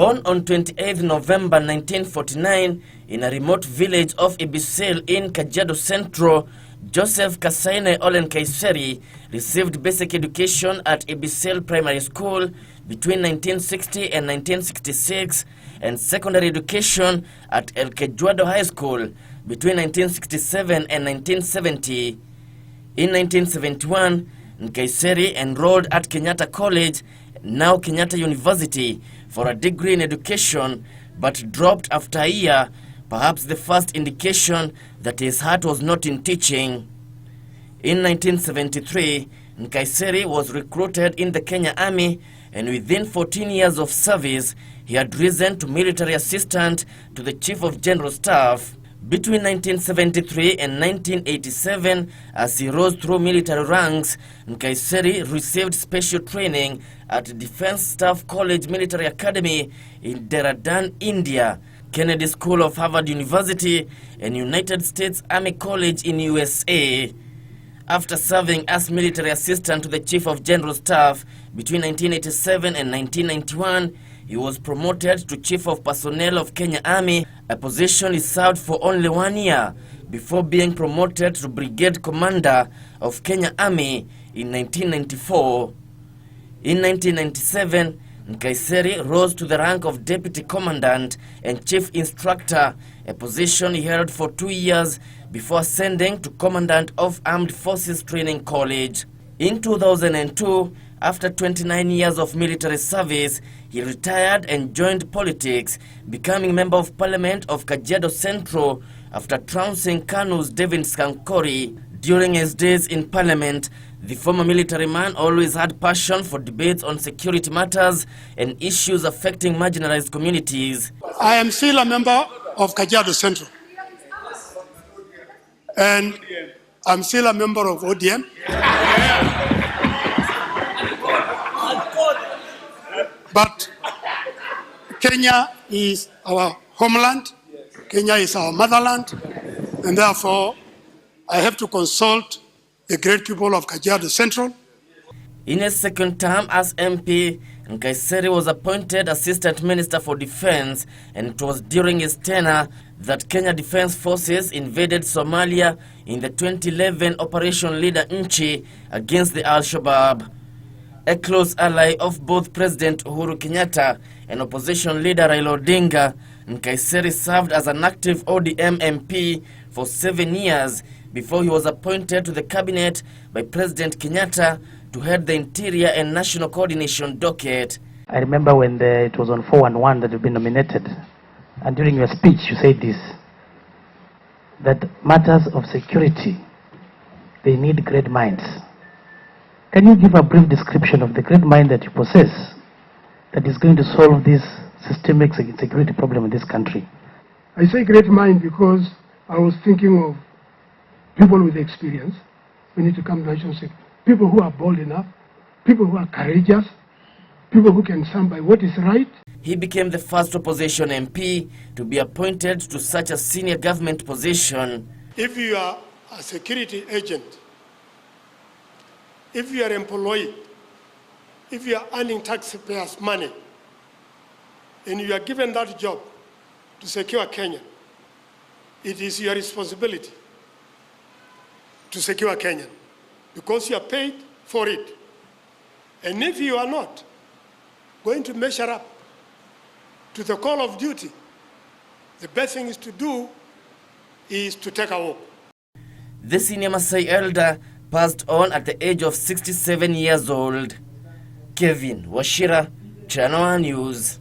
Born on 28 November 1949 in a remote village of Ibisil in Kajiado Central, Joseph Kasaine Nkaissery received basic education at Ibisil Primary School between 1960 and 1966 and secondary education at Kajiado High School between 1967 and 1970. In 1971, Nkaissery enrolled at Kenyatta College, now Kenyatta University, for a degree in education, but dropped after a year, perhaps the first indication that his heart was not in teaching. In 1973, Nkaissery was recruited in the Kenya Army, and within 14 years of service, he had risen to military assistant to the Chief of General Staff. Between 1973 and 1987, as he rose through military ranks, Nkaissery received special training at Defense Staff College Military Academy in Dehradun, India, Kennedy School of Harvard University, and United States Army College in USA. After serving as military assistant to the Chief of General Staff between 1987 and 1991, he was promoted to Chief of Personnel of Kenya Army, a position he served for only 1 year before being promoted to Brigade Commander of Kenya Army in 1994. In 1997, Nkaissery rose to the rank of Deputy Commandant and Chief Instructor, a position he held for 2 years before ascending to Commandant of Armed Forces Training College. In 2002, after 29 years of military service, he retired and joined politics, becoming Member of Parliament of Kajiado Central after trouncing KANU's David Skankori. During his days in Parliament, the former military man always had passion for debates on security matters and issues affecting marginalized communities. I am still a member of Kajiado Central, and I'm still a member of ODM. But Kenya is our homeland, Kenya is our motherland, and therefore I have to consult the great people of Kajiado Central. In his second term as MP, Nkaissery was appointed Assistant Minister for Defense, and it was during his tenure that Kenya Defense Forces invaded Somalia in the 2011 Operation Leader Nchi against the Al-Shabaab. A close ally of both President Uhuru Kenyatta and opposition leader Raila Odinga, Nkaissery served as an active ODM MP for 7 years before he was appointed to the cabinet by President Kenyatta to head the Interior and National Coordination Docket. I remember when it was on 411 that you've been nominated, and during your speech you said this, that matters of security, they need great minds. Can you give a brief description of the great mind that you possess that is going to solve this systemic security problem in this country? I say great mind because I was thinking of people with experience. We need to come to national security. People who are bold enough, people who are courageous, people who can stand by what is right. He became the first opposition MP to be appointed to such a senior government position. If you are a security agent, if you are employed, if you are earning taxpayers' money, and you are given that job to secure Kenya, it is your responsibility to secure Kenya because you are paid for it. And if you are not going to measure up to the call of duty, the best thing is to do is to take a walk. The senior Maasai elder passed on at the age of 67 years old. Kevin Washira, Channel News.